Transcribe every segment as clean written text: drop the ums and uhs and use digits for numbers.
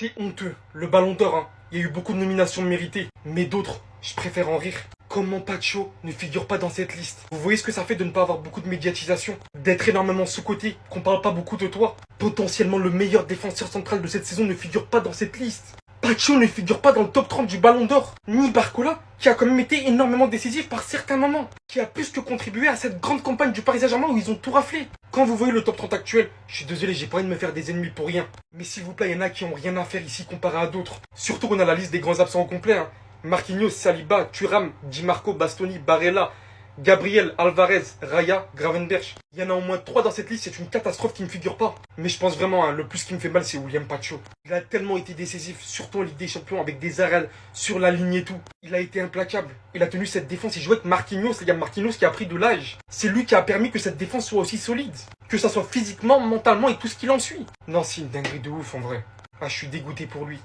C'est honteux. Le Ballon d'Or, hein. Il y a eu beaucoup de nominations méritées. Mais d'autres, je préfère en rire. Comment Pacho ne figure pas dans cette liste? Vous voyez ce que ça fait de ne pas avoir beaucoup de médiatisation? D'être énormément sous-coté, qu'on parle pas beaucoup de toi? Potentiellement le meilleur défenseur central de cette saison ne figure pas dans cette liste. Pacho ne figure pas dans le top 30 du Ballon d'Or. Ni Barcola, qui a quand même été énormément décisif par certains moments. Qui a plus que contribué à cette grande campagne du Paris Saint-Germain où ils ont tout raflé. Quand vous voyez le top 30 actuel, je suis désolé, j'ai pas envie de me faire des ennemis pour rien. Mais s'il vous plaît, il y en a qui ont rien à faire ici comparé à d'autres. Surtout qu'on a la liste des grands absents au complet, hein. Marquinhos, Saliba, Thuram, Di Marco, Bastoni, Barella, Gabriel, Alvarez, Raya, Gravenberch. Il y en a au moins 3 dans cette liste, c'est une catastrophe qui ne figure pas. Mais je pense vraiment, hein, le plus qui me fait mal, c'est William Pacho. Il a tellement été décisif, surtout en Ligue des Champions, avec des arrêts sur la ligne et tout. Il a été implacable. Il a tenu cette défense, il jouait avec Marquinhos, les gars, Marquinhos qui a pris de l'âge. C'est lui qui a permis que cette défense soit aussi solide. Que ça soit physiquement, mentalement et tout ce qui en suit. Non, c'est une dinguerie de ouf en vrai. Ah, je suis dégoûté pour lui.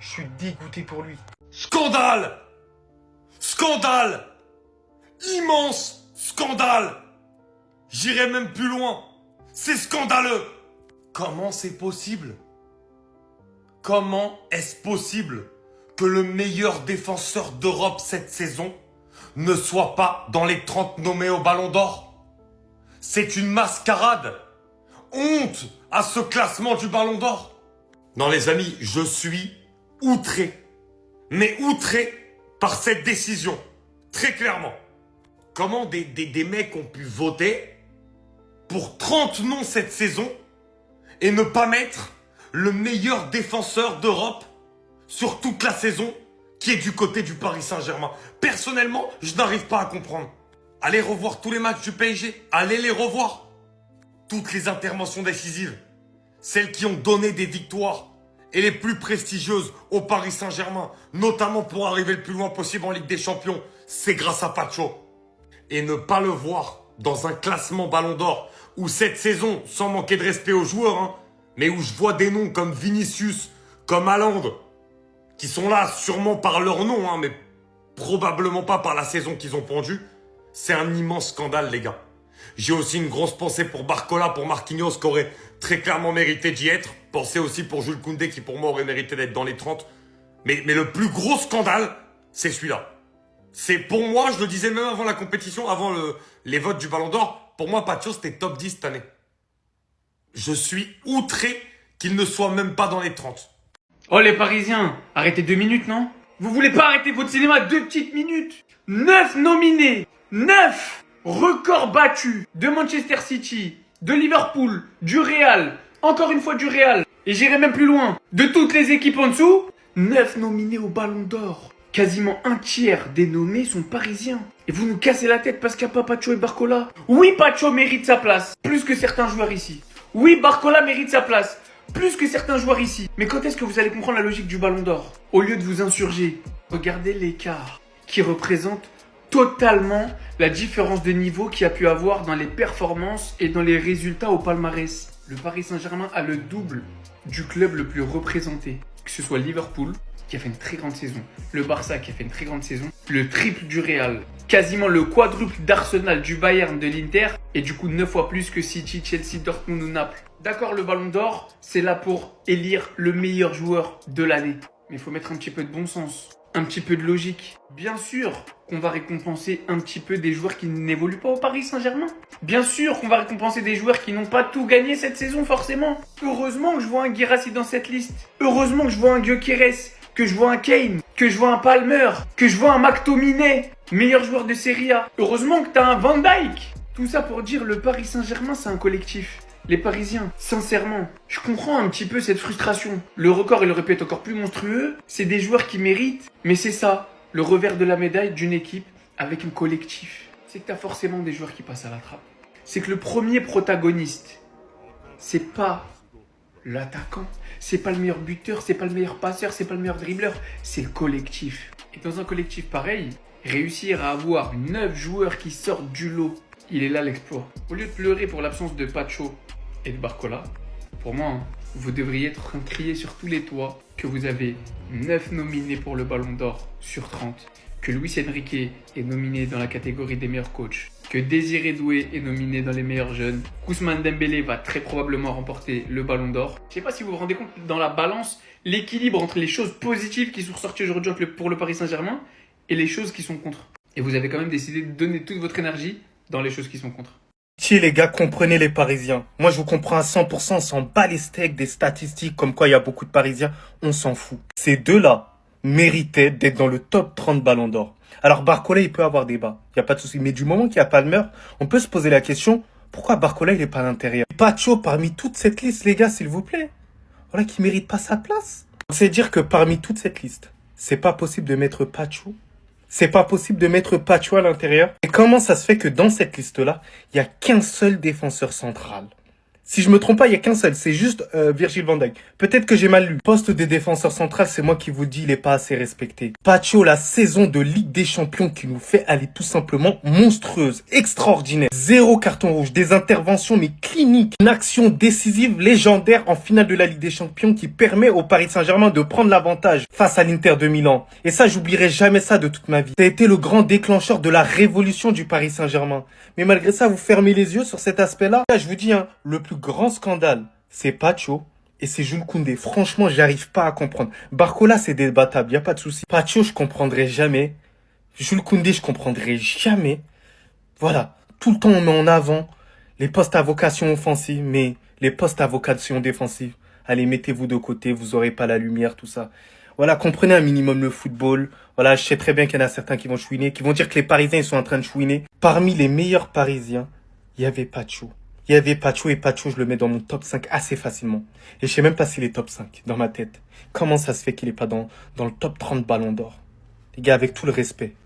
Je suis dégoûté pour lui. Scandale! Scandale! Immense scandale! J'irai même plus loin. C'est scandaleux! Comment c'est possible? Comment est-ce possible que le meilleur défenseur d'Europe cette saison ne soit pas dans les 30 nommés au Ballon d'Or? C'est une mascarade! Honte à ce classement du Ballon d'Or! Non les amis, je suis outré. Mais outré par cette décision. Très clairement. Comment des mecs ont pu voter pour 30 noms cette saison et ne pas mettre le meilleur défenseur d'Europe sur toute la saison qui est du côté du Paris Saint-Germain. Personnellement, je n'arrive pas à comprendre. Allez revoir tous les matchs du PSG. Allez les revoir. Toutes les interventions décisives. Celles qui ont donné des victoires et les plus prestigieuses au Paris Saint-Germain, notamment pour arriver le plus loin possible en Ligue des Champions, c'est grâce à Pacho. Et ne pas le voir dans un classement Ballon d'Or, où cette saison, sans manquer de respect aux joueurs, hein, mais où je vois des noms comme Vinicius, comme Haaland, qui sont là sûrement par leur nom, hein, mais probablement pas par la saison qu'ils ont pondue, c'est un immense scandale, les gars. J'ai aussi une grosse pensée pour Barcola, pour Marquinhos, qui aurait très clairement mérité d'y être. Pensée aussi pour Jules Koundé, qui pour moi aurait mérité d'être dans les 30. Mais le plus gros scandale, c'est celui-là. C'est pour moi, je le disais même avant la compétition, avant les votes du Ballon d'Or, pour moi, Pacho, c'était top 10 cette année. Je suis outré qu'il ne soit même pas dans les 30. Oh les Parisiens, arrêtez 2 minutes, non? Vous voulez pas arrêter votre cinéma 2 petites minutes? 9 nominés, 9 records battus de Manchester City, de Liverpool, du Real, encore une fois du Real, et j'irai même plus loin, de toutes les équipes en dessous, 9 nominés au Ballon d'Or. Quasiment un tiers des nommés sont parisiens. Et vous nous cassez la tête parce qu'il n'y a pas Pacho et Barcola. Oui, Pacho mérite sa place, plus que certains joueurs ici. Oui, Barcola mérite sa place, plus que certains joueurs ici. Mais quand est-ce que vous allez comprendre la logique du Ballon d'Or? Au lieu de vous insurger, regardez l'écart qui représente totalement la différence de niveau qu'il y a pu avoir dans les performances et dans les résultats au palmarès. Le Paris Saint-Germain a le double du club le plus représenté, que ce soit Liverpool, qui a fait une très grande saison, le Barça qui a fait une très grande saison, le triple du Real, quasiment le quadruple d'Arsenal, du Bayern, de l'Inter, et du coup 9 fois plus que City, Chelsea, Dortmund ou Naples. D'accord, le Ballon d'Or, c'est là pour élire le meilleur joueur de l'année. Mais il faut mettre un petit peu de bon sens, un petit peu de logique. Bien sûr qu'on va récompenser un petit peu des joueurs qui n'évoluent pas au Paris Saint-Germain. Bien sûr qu'on va récompenser des joueurs qui n'ont pas tout gagné cette saison forcément. Heureusement que je vois un Guirassy dans cette liste. Heureusement que je vois un Gyökeres, que je vois un Kane, que je vois un Palmer, que je vois un McTominay, meilleur joueur de Serie A. Heureusement que t'as un Van Dijk. Tout ça pour dire le Paris Saint-Germain, c'est un collectif. Les Parisiens, sincèrement, je comprends un petit peu cette frustration. Le record, il aurait pu être encore plus monstrueux. C'est des joueurs qui méritent, mais c'est ça, le revers de la médaille d'une équipe avec un collectif. C'est que t'as forcément des joueurs qui passent à la trappe. C'est que le premier protagoniste, c'est pas l'attaquant, c'est pas le meilleur buteur, c'est pas le meilleur passeur, c'est pas le meilleur dribbleur, c'est le collectif. Et dans un collectif pareil, réussir à avoir 9 joueurs qui sortent du lot, il est là l'exploit. Au lieu de pleurer pour l'absence de Pacho et de Barcola, pour moi, hein, vous devriez être en train de crier sur tous les toits que vous avez 9 nominés pour le Ballon d'Or sur 30, que Luis Enrique est nominé dans la catégorie des meilleurs coachs, que Désiré Doué est nominé dans les meilleurs jeunes, qu'Ousmane Dembélé va très probablement remporter le Ballon d'Or. Je ne sais pas si vous vous rendez compte, dans la balance, l'équilibre entre les choses positives qui sont ressorties aujourd'hui pour le Paris Saint-Germain et les choses qui sont contre. Et vous avez quand même décidé de donner toute votre énergie dans les choses qui sont contre. Si les gars, comprenez les Parisiens. Moi, je vous comprends à 100%, on s'en bat les steaks des statistiques comme quoi il y a beaucoup de Parisiens, on s'en fout. Ces deux-là méritaient d'être dans le top 30 Ballon d'Or. Alors Barcola, il peut avoir débat, il n'y a pas de souci. Mais du moment qu'il y a Palmer, on peut se poser la question, pourquoi Barcola, il n'est pas à l'intérieur? Pacho, parmi toute cette liste, les gars, s'il vous plaît. Voilà, qui mérite pas sa place. C'est dire que parmi toute cette liste, c'est pas possible de mettre Pacho. C'est pas possible de mettre Pacho à l'intérieur. Et comment ça se fait que dans cette liste-là, il y a qu'un seul défenseur central? Si je me trompe pas, il y a qu'un seul, c'est juste Virgil van Dijk. Peut-être que j'ai mal lu. Poste des défenseurs centrales, c'est moi qui vous dis, il est pas assez respecté. Pacho, la saison de Ligue des Champions qui nous fait aller tout simplement monstrueuse, extraordinaire. 0 carton rouge, des interventions mais cliniques, une action décisive, légendaire en finale de la Ligue des Champions qui permet au Paris Saint-Germain de prendre l'avantage face à l'Inter de Milan. Et ça, j'oublierai jamais ça de toute ma vie. Ça a été le grand déclencheur de la révolution du Paris Saint-Germain. Mais malgré ça, vous fermez les yeux sur cet aspect-là. Là, je vous dis, hein, le plus grand scandale, c'est Pacho et c'est Jules Koundé. Franchement, j'arrive pas à comprendre. Barcola, c'est débattable, y a pas de souci. Pacho, je comprendrai jamais. Jules Koundé, je comprendrai jamais. Voilà. Tout le temps, on met en avant les postes à vocation offensive, mais les postes à vocation défensive. Allez, mettez-vous de côté, vous aurez pas la lumière, tout ça. Voilà, comprenez un minimum le football. Voilà, je sais très bien qu'il y en a certains qui vont chouiner, qui vont dire que les Parisiens, ils sont en train de chouiner. Parmi les meilleurs Parisiens, il y avait Pacho. Il y avait Pacho et Pacho, je le mets dans mon top 5 assez facilement. Et je sais même pas s'il est top 5 dans ma tête. Comment ça se fait qu'il est pas dans le top 30 Ballon d'Or? Les gars, avec tout le respect.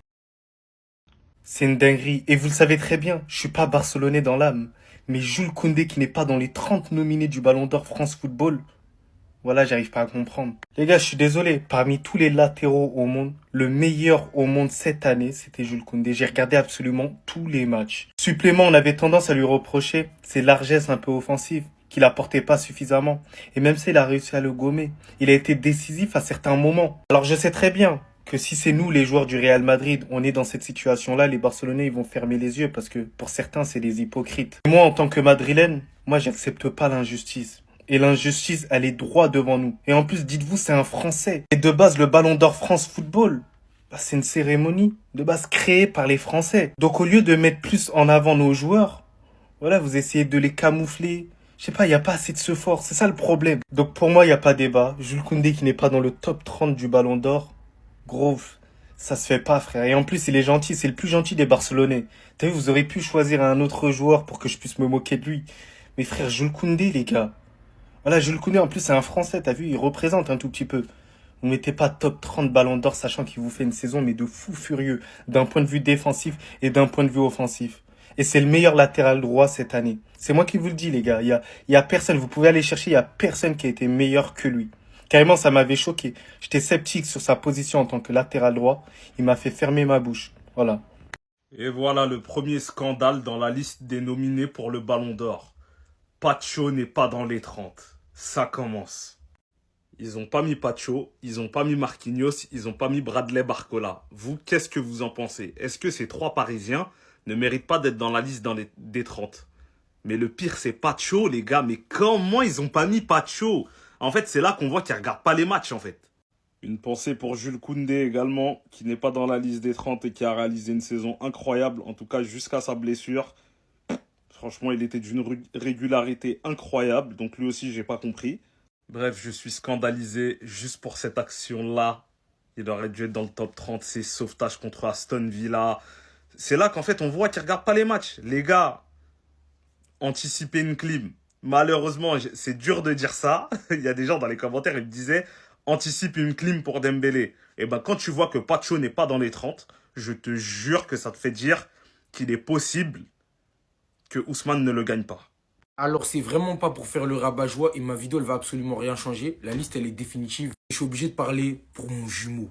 C'est une dinguerie. Et vous le savez très bien, je suis pas barcelonais dans l'âme. Mais Jules Koundé qui n'est pas dans les 30 nominés du Ballon d'Or France Football, voilà, j'arrive pas à comprendre. Les gars, je suis désolé. Parmi tous les latéraux au monde, le meilleur au monde cette année, c'était Jules Koundé. J'ai regardé absolument tous les matchs. Supplément, on avait tendance à lui reprocher ses largesses un peu offensives, qu'il apportait pas suffisamment. Et même s'il a réussi à le gommer, il a été décisif à certains moments. Alors je sais très bien que si c'est nous, les joueurs du Real Madrid, on est dans cette situation-là, les Barcelonais, ils vont fermer les yeux parce que pour certains, c'est des hypocrites. Moi, en tant que Madrilène, moi, j'accepte pas l'injustice. Et l'injustice, elle est droit devant nous. Et en plus, dites-vous, c'est un Français. Et de base, le Ballon d'Or France Football, bah, c'est une cérémonie de base créée par les Français. Donc au lieu de mettre plus en avant nos joueurs, voilà, vous essayez de les camoufler. Je sais pas, il n'y a pas assez de ce fort. C'est ça le problème. Donc pour moi, il n'y a pas débat. Jules Koundé qui n'est pas dans le top 30 du Ballon d'Or, gros, ça se fait pas, frère. Et en plus, il est gentil. C'est le plus gentil des Barcelonais. T'as vu, vous auriez pu choisir un autre joueur pour que je puisse me moquer de lui. Mais frère, Jules Koundé, les gars. Voilà, Jules Koundé, en plus, c'est un Français, t'as vu, il représente un tout petit peu. Vous mettez pas top 30 Ballon d'Or, sachant qu'il vous fait une saison, mais de fou furieux, d'un point de vue défensif et d'un point de vue offensif. Et c'est le meilleur latéral droit cette année. C'est moi qui vous le dis, les gars. Il y a personne, vous pouvez aller chercher, il y a personne qui a été meilleur que lui. Carrément, ça m'avait choqué. J'étais sceptique sur sa position en tant que latéral droit. Il m'a fait fermer ma bouche. Voilà. Et voilà le premier scandale dans la liste des nominés pour le Ballon d'Or. Pacho n'est pas dans les 30. Ça commence. Ils ont pas mis Pacho, ils ont pas mis Marquinhos, ils ont pas mis Bradley Barcola. Vous, qu'est-ce que vous en pensez? Est-ce que ces trois Parisiens ne méritent pas d'être dans la liste des 30? Mais le pire, c'est Pacho, les gars. Mais comment ils ont pas mis Pacho? En fait, c'est là qu'on voit qu'ils regardent pas les matchs, en fait. Une pensée pour Jules Koundé également, qui n'est pas dans la liste des 30 et qui a réalisé une saison incroyable, en tout cas jusqu'à sa blessure. Franchement, il était d'une régularité incroyable, donc lui aussi, j'ai pas compris. Bref, je suis scandalisé juste pour cette action-là. Il aurait dû être dans le top 30, c'est sauvetage contre Aston Villa. C'est là qu'en fait, on voit qu'ils regardent pas les matchs. Les gars, anticipez une clim. Malheureusement, c'est dur de dire ça. Il y a des gens dans les commentaires, ils me disaient anticipe une clim pour Dembélé. Et ben, quand tu vois que Pacho n'est pas dans les 30, je te jure que ça te fait dire qu'il est possible que Ousmane ne le gagne pas. Alors c'est vraiment pas pour faire le rabat-joie et ma vidéo elle va absolument rien changer. La liste elle est définitive. Je suis obligé de parler pour mon jumeau.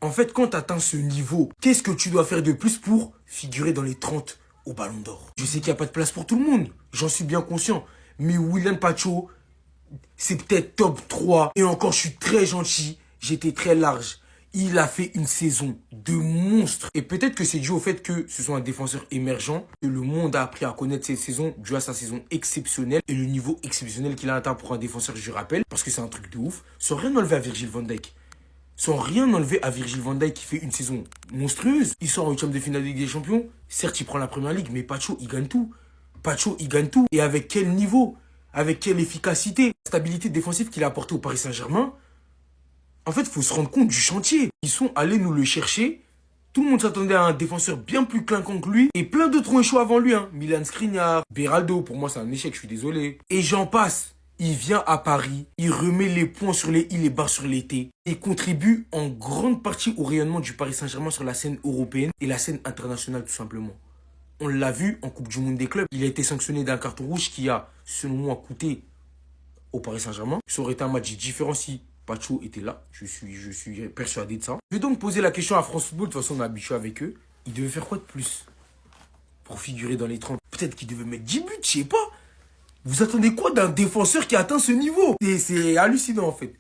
En fait quand tu atteins ce niveau, qu'est-ce que tu dois faire de plus pour figurer dans les 30 au Ballon d'Or? Je sais qu'il n'y a pas de place pour tout le monde, j'en suis bien conscient. Mais Willian Pacho, c'est peut-être top 3. Et encore je suis très gentil, j'étais très large. Il a fait une saison de monstre. Et peut-être que c'est dû au fait que ce soit un défenseur émergent, que le monde a appris à connaître cette saison dû à sa saison exceptionnelle et le niveau exceptionnel qu'il a atteint pour un défenseur, je rappelle, parce que c'est un truc de ouf, sans rien enlever à Virgil van Dijk. Sans rien enlever à Virgil van Dijk qui fait une saison monstrueuse. Il sort en 8e de finale de Ligue des Champions. Certes, il prend la première ligue, mais Pacho, il gagne tout. Pacho, il gagne tout. Et avec quel niveau? Avec quelle efficacité? La stabilité défensive qu'il a apportée au Paris Saint-Germain. En fait, il faut se rendre compte du chantier. Ils sont allés nous le chercher. Tout le monde s'attendait à un défenseur bien plus clinquant que lui. Et plein d'autres ont échoué avant lui. Milan Skriniar, Beraldo, pour moi c'est un échec, je suis désolé. Et j'en passe. Il vient à Paris, il remet les points sur les i, les barres sur les t. Il contribue en grande partie au rayonnement du Paris Saint-Germain sur la scène européenne et la scène internationale tout simplement. On l'a vu en Coupe du Monde des clubs. Il a été sanctionné d'un carton rouge qui a, selon moi, coûté au Paris Saint-Germain. Ça aurait été un match différent si Pacho était là. Je suis persuadé de ça. Je vais donc poser la question à France Football. De toute façon, on est habitué avec eux. Il devait faire quoi de plus pour figurer dans les 30? Peut-être qu'il devait mettre 10 buts, je sais pas. Vous attendez quoi d'un défenseur qui a atteint ce niveau? C'est hallucinant en fait.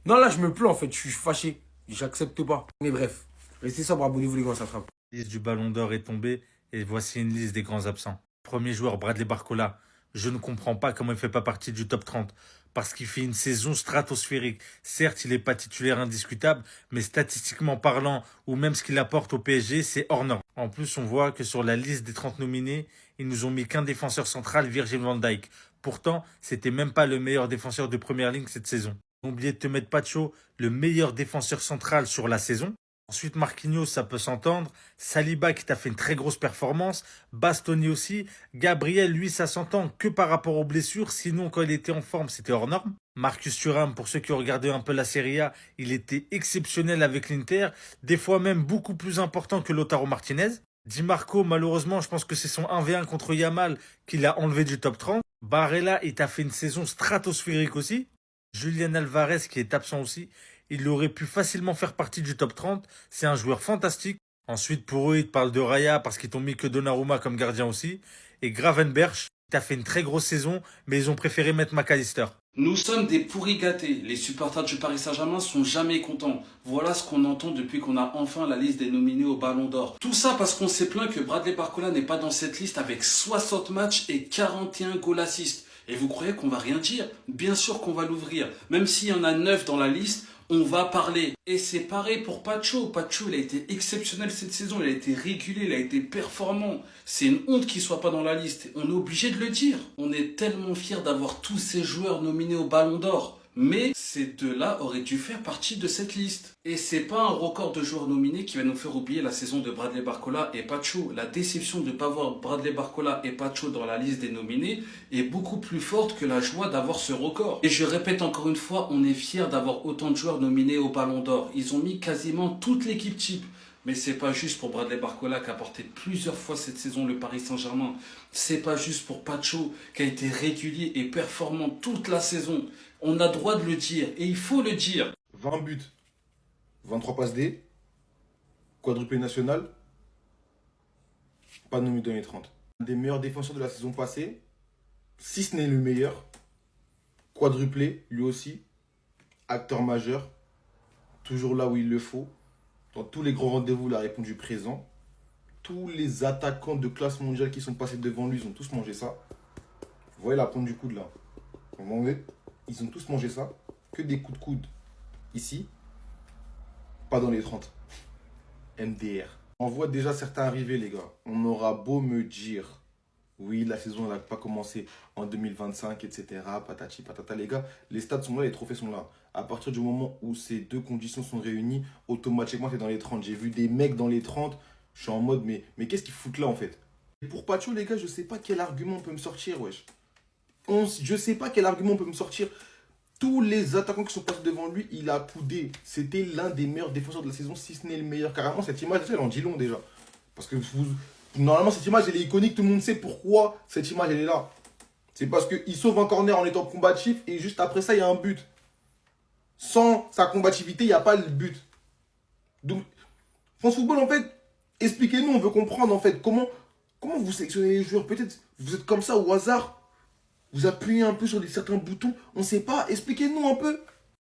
Non, là, je me plains en fait. Je suis fâché. J'accepte pas. Mais bref, restez sobre, abonnez-vous les gars, ça frappe. La liste du Ballon d'Or est tombée et voici une liste des grands absents. Premier joueur, Bradley Barcola. Je ne comprends pas comment il ne fait pas partie du top 30 parce qu'il fait une saison stratosphérique. Certes, il n'est pas titulaire indiscutable, mais statistiquement parlant, ou même ce qu'il apporte au PSG, c'est hors norme. En plus, on voit que sur la liste des 30 nominés, ils nous ont mis qu'un défenseur central, Virgil van Dijk. Pourtant, c'était même pas le meilleur défenseur de première ligne cette saison. Ils ont oublié de te mettre Pacho, le meilleur défenseur central sur la saison. Ensuite, Marquinhos, ça peut s'entendre. Saliba qui t'a fait une très grosse performance. Bastoni aussi. Gabriel, lui, ça s'entend que par rapport aux blessures. Sinon, quand il était en forme, c'était hors norme. Marcus Thuram, pour ceux qui ont regardé un peu la Serie A, il était exceptionnel avec l'Inter. Des fois même beaucoup plus important que Lautaro Martinez. Di Marco, malheureusement, je pense que c'est son 1v1 contre Yamal qui l'a enlevé du top 30. Barella, il t'a fait une saison stratosphérique aussi. Julian Alvarez qui est absent aussi. Il aurait pu facilement faire partie du top 30. C'est un joueur fantastique. Ensuite, pour eux, ils te parlent de Raya parce qu'ils t'ont mis que Donnarumma comme gardien aussi. Et Gravenberch, qui a fait une très grosse saison, mais ils ont préféré mettre McAllister. Nous sommes des pourris gâtés. Les supporters du Paris Saint-Germain sont jamais contents. Voilà ce qu'on entend depuis qu'on a enfin la liste des nominés au Ballon d'Or. Tout ça parce qu'on s'est plaint que Bradley Barcola n'est pas dans cette liste avec 60 matchs et 41 goal assists. Et vous croyez qu'on va rien dire? Bien sûr qu'on va l'ouvrir. Même s'il y en a 9 dans la liste, on va parler. Et c'est pareil pour Pacho. Pacho, il a été exceptionnel cette saison. Il a été régulier, il a été performant. C'est une honte qu'il soit pas dans la liste. On est obligé de le dire. On est tellement fiers d'avoir tous ces joueurs nominés au Ballon d'Or. Mais ces deux-là auraient dû faire partie de cette liste. Et c'est pas un record de joueurs nominés qui va nous faire oublier la saison de Bradley Barcola et Pacho. La déception de ne pas voir Bradley Barcola et Pacho dans la liste des nominés est beaucoup plus forte que la joie d'avoir ce record. Et je répète encore une fois, on est fiers d'avoir autant de joueurs nominés au Ballon d'Or. Ils ont mis quasiment toute l'équipe type. Mais c'est pas juste pour Bradley Barcola qui a porté plusieurs fois cette saison le Paris Saint-Germain. C'est pas juste pour Pacho qui a été régulier et performant toute la saison. On a droit de le dire et il faut le dire. 20 buts, 23 passes D, quadruplé national, pas nommé dans les 30. Un des meilleurs défenseurs de la saison passée, si ce n'est le meilleur, quadruplé lui aussi, acteur majeur, toujours là où il le faut. Dans tous les grands rendez-vous, il a répondu présent. Tous les attaquants de classe mondiale qui sont passés devant lui, ils ont tous mangé ça. Vous voyez la pointe du coude là. Vous voyez, ils ont tous mangé ça. Que des coups de coude ici. Pas dans les 30. MDR. On voit déjà certains arriver les gars. On aura beau me dire, oui, la saison n'a pas commencé en 2025, etc. Patati patata. Les gars, les stats sont là, les trophées sont là. À partir du moment où ces deux conditions sont réunies, automatiquement, tu es dans les 30. J'ai vu des mecs dans les 30. Je suis en mode, mais qu'est-ce qu'ils foutent là, en fait? Et pour Pacho, les gars, je sais pas quel argument on peut me sortir, wesh. Je sais pas quel argument on peut me sortir. Tous les attaquants qui sont passés devant lui, il a coudé. C'était l'un des meilleurs défenseurs de la saison, si ce n'est le meilleur. Carrément, cette image, elle en dit long, déjà. Parce que normalement, cette image, elle est iconique. Tout le monde sait pourquoi cette image, elle est là. C'est parce qu'il sauve un corner en étant combatif et juste après ça, il y a un but. Sans sa combativité, il n'y a pas le but. Donc, France Football, en fait, expliquez-nous, on veut comprendre, en fait, comment vous sélectionnez les joueurs. Peut-être vous êtes comme ça au hasard, vous appuyez un peu sur certains boutons, on ne sait pas, expliquez-nous un peu.